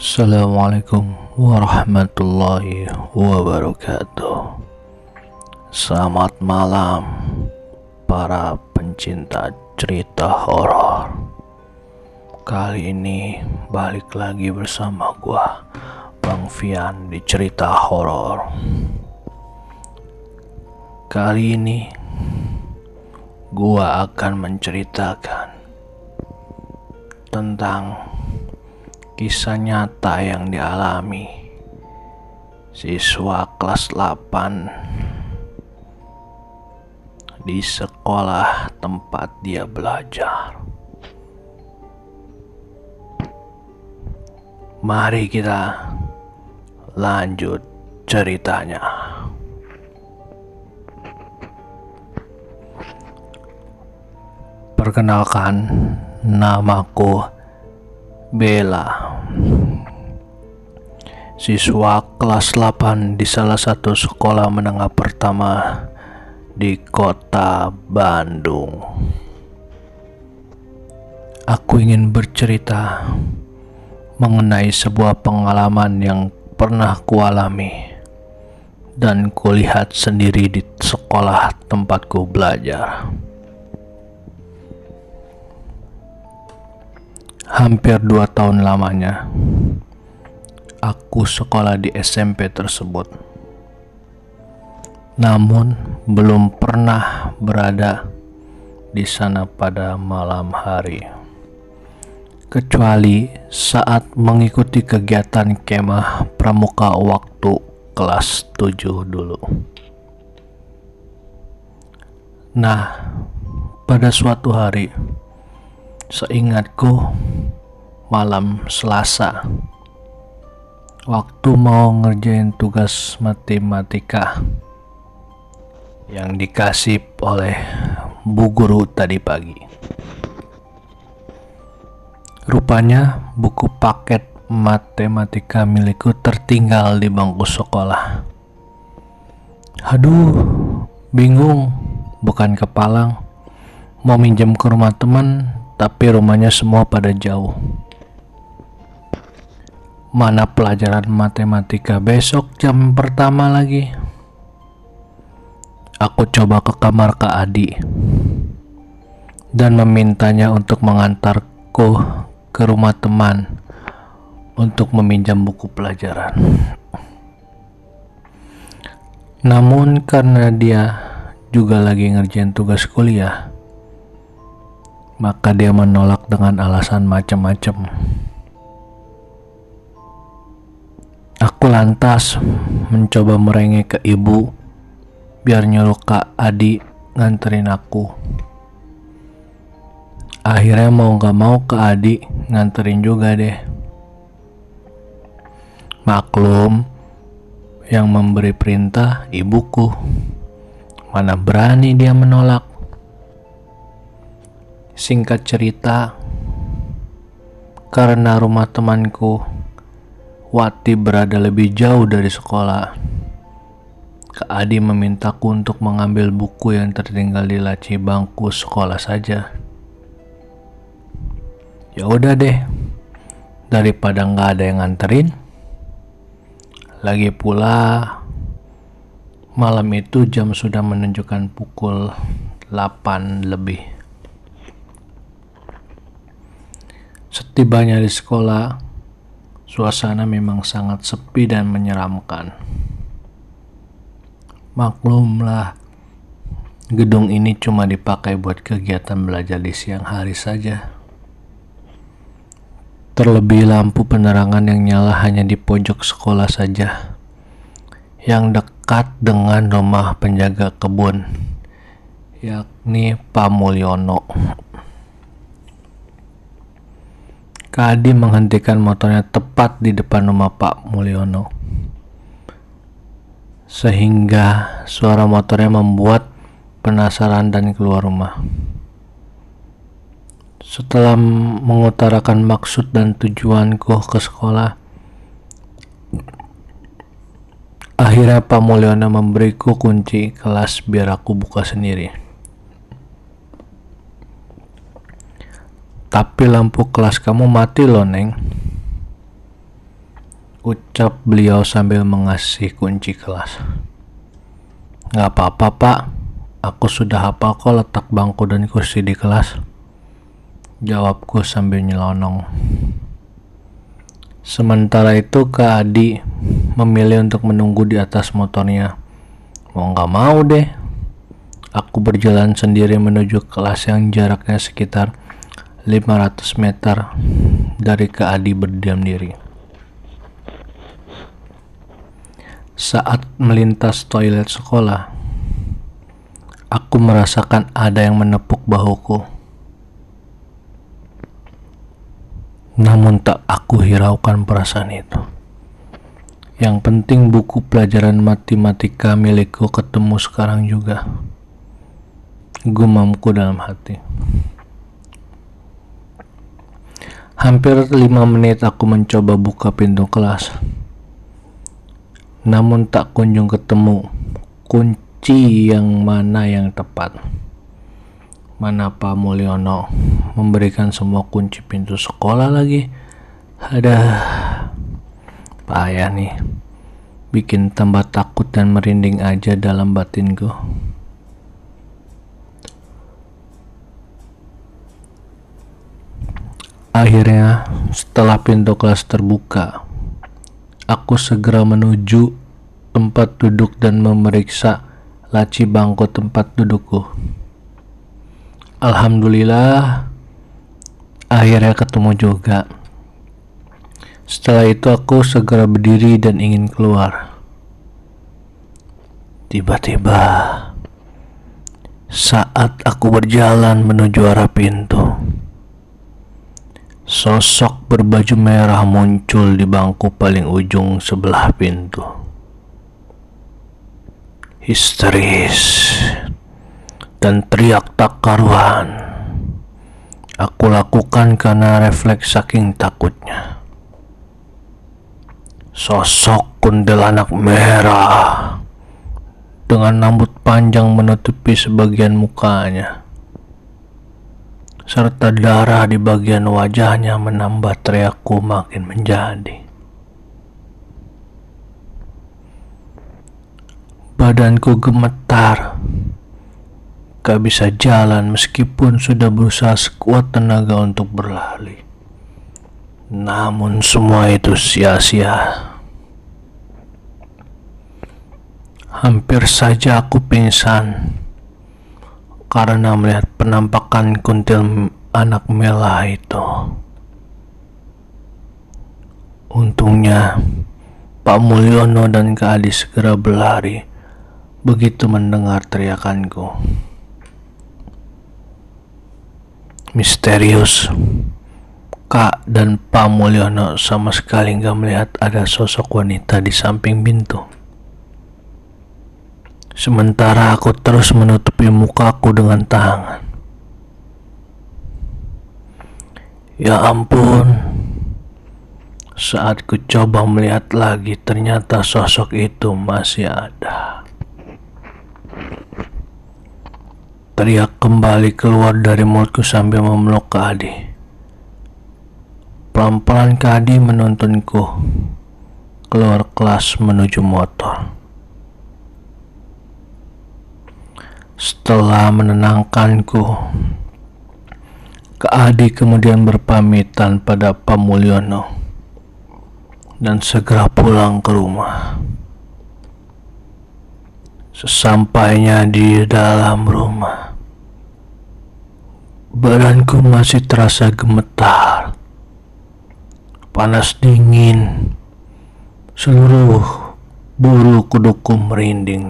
Assalamualaikum warahmatullahi wabarakatuh. Selamat malam para pencinta cerita horor. Kali ini balik lagi bersama gua Bang Fian di cerita horor. Kali ini gua akan menceritakan tentang kisah nyata yang dialami siswa kelas 8 di sekolah tempat dia belajar. Mari kita lanjut ceritanya. Perkenalkan, namaku Bella, siswa kelas 8 di salah satu sekolah menengah pertama di kota Bandung. Aku ingin bercerita mengenai sebuah pengalaman yang pernah kualami dan kulihat sendiri di sekolah tempatku belajar. Hampir 2 tahun lamanya aku sekolah di SMP tersebut, namun belum pernah berada di sana pada malam hari, kecuali saat mengikuti kegiatan kemah pramuka waktu kelas 7 dulu. Nah, pada suatu hari, seingatku malam Selasa, waktu mau ngerjain tugas matematika yang dikasih oleh Bu Guru tadi pagi. Rupanya buku paket matematika milikku tertinggal di bangku sekolah. Aduh, bingung, bukan kepalang, mau minjem ke rumah teman, tapi rumahnya semua pada jauh. Mana pelajaran matematika besok jam pertama lagi. Aku coba ke kamar Kak Adi dan memintanya untuk mengantarku ke rumah teman untuk meminjam buku pelajaran. Namun karena dia juga lagi ngerjain tugas kuliah, maka dia menolak dengan alasan macam-macam. Aku lantas mencoba merengek ke ibu biar nyuruh Kak Adi nganterin aku. Akhirnya mau gak mau Kak Adi nganterin juga deh. Maklum, yang memberi perintah ibuku. Mana berani dia menolak. Singkat cerita, karena rumah temanku Wati berada lebih jauh dari sekolah, Kak Adi memintaku untuk mengambil buku yang tertinggal di laci bangku sekolah saja. Ya udah deh, daripada nggak ada yang nganterin. Lagi pula malam itu jam sudah menunjukkan pukul 8 lebih. Setibanya di sekolah, suasana memang sangat sepi dan menyeramkan. Maklumlah, gedung ini cuma dipakai buat kegiatan belajar di siang hari saja. Terlebih lampu penerangan yang nyala hanya di pojok sekolah saja, yang dekat dengan rumah penjaga kebun, yakni Pak Mulyono. Kak Adi menghentikan motornya tepat di depan rumah Pak Mulyono, sehingga suara motornya membuat penasaran dan keluar rumah. Setelah mengutarakan maksud dan tujuanku ke sekolah, akhirnya Pak Mulyono memberiku kunci kelas biar aku buka sendiri. Tapi lampu kelas kamu mati loh, Neng. ucap beliau sambil mengasih kunci kelas. Gak apa-apa pak, aku sudah hafal kok letak bangku dan kursi di kelas, jawabku sambil nyelonong. Sementara itu Kak Adi memilih untuk menunggu di atas motornya. Mau gak mau deh, aku berjalan sendiri menuju kelas yang jaraknya sekitar 500 meter dari Kak Adi berdiam diri. Saat melintas toilet sekolah, aku merasakan ada yang menepuk bahuku. Namun tak aku hiraukan perasaan itu. Yang penting buku pelajaran matematika milikku ketemu sekarang juga, gumamku dalam hati. Hampir 5 menit aku mencoba buka pintu kelas, namun tak kunjung ketemu kunci yang mana yang tepat. Mana Pak Mulyono memberikan semua kunci pintu sekolah lagi. Ada payah nih, bikin tambah takut dan merinding aja dalam batinku. Akhirnya setelah pintu kelas terbuka, aku segera menuju tempat duduk dan memeriksa laci bangku tempat dudukku. Alhamdulillah, akhirnya ketemu juga. Setelah itu aku segera berdiri dan ingin keluar. Tiba-tiba, saat aku berjalan menuju arah pintu, sosok berbaju merah muncul di bangku paling ujung sebelah pintu. Histeris dan teriak tak karuan aku lakukan karena refleks saking takutnya. Sosok kuntilanak merah dengan rambut panjang menutupi sebagian mukanya, serta darah di bagian wajahnya menambah teriakku makin menjadi. Badanku gemetar, gak bisa jalan meskipun sudah berusaha sekuat tenaga untuk berlari. Namun semua itu sia-sia. Hampir saja aku pingsan karena melihat penampakan kuntil anak merah itu. Untungnya Pak Mulyono dan Kak Adi segera berlari begitu mendengar teriakanku. Misterius, Kak dan Pak Mulyono sama sekali gak melihat ada sosok wanita di samping pintu. Sementara aku terus menutupi mukaku dengan tangan. Ya ampun, saat ku coba melihat lagi ternyata sosok itu masih ada. Teriak kembali keluar dari mulutku sambil memeluk Kak Adi. Pelan-pelan Kak Adi menuntunku keluar kelas menuju motor. Setelah menenangkanku, Kak Adi kemudian berpamitan pada Pak Mulyono dan segera pulang ke rumah. Sesampainya di dalam rumah, badanku masih terasa gemetar, panas dingin, seluruh bulu kuduku merinding.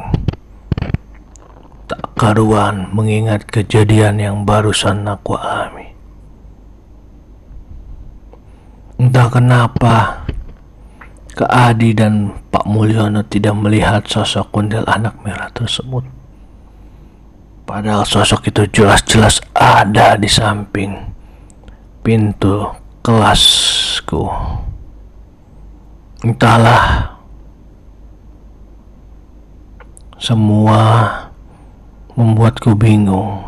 Tak karuan mengingat kejadian yang barusan aku alami. Entah kenapa Kak Adi dan Pak Mulyono tidak melihat sosok kuntil anak merah tersebut. Padahal sosok itu jelas-jelas ada di samping pintu kelasku. Entahlah, semua membuatku bingung.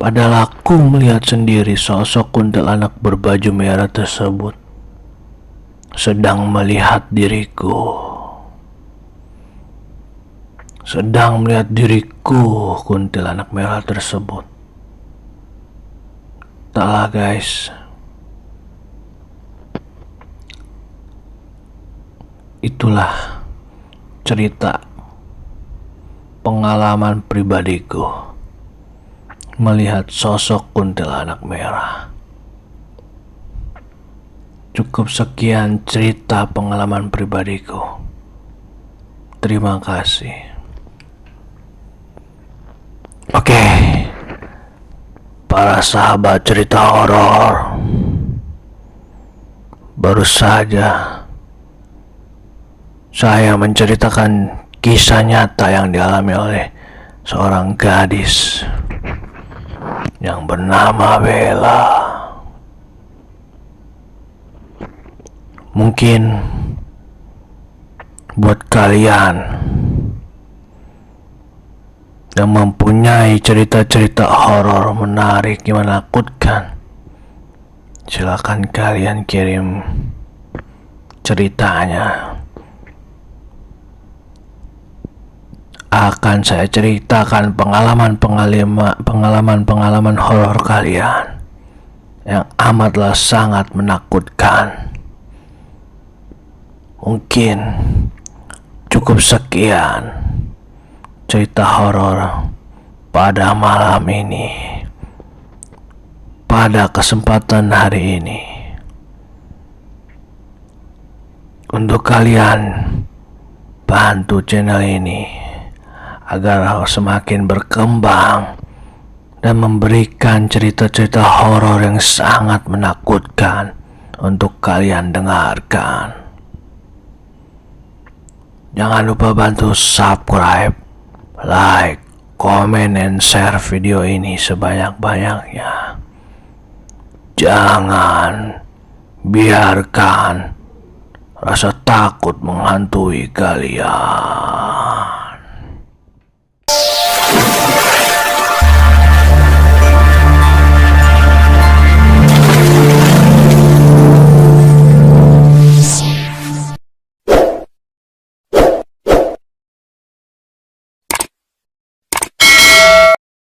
Padahal aku melihat sendiri sosok kuntilanak berbaju merah tersebut sedang melihat diriku. Sedang melihat diriku, kuntilanak merah tersebut. Entahlah guys, itulah cerita pengalaman pribadiku melihat sosok kuntilanak merah. Cukup sekian cerita pengalaman pribadiku. Terima kasih. Oke, para sahabat cerita horor, baru saja saya menceritakan kisah nyata yang dialami oleh seorang gadis yang bernama Bella. Mungkin buat kalian yang mempunyai cerita-cerita horor menarik yang menakutkan, silakan kalian kirim ceritanya. Akan saya ceritakan pengalaman horor kalian yang amatlah sangat menakutkan. Mungkin cukup sekian cerita horor pada malam ini, pada kesempatan hari ini. Untuk kalian, bantu channel ini agar semakin berkembang dan memberikan cerita-cerita horor yang sangat menakutkan untuk kalian dengarkan. Jangan lupa bantu subscribe, like, comment, and share video ini sebanyak-banyaknya. Jangan biarkan rasa takut menghantui kalian.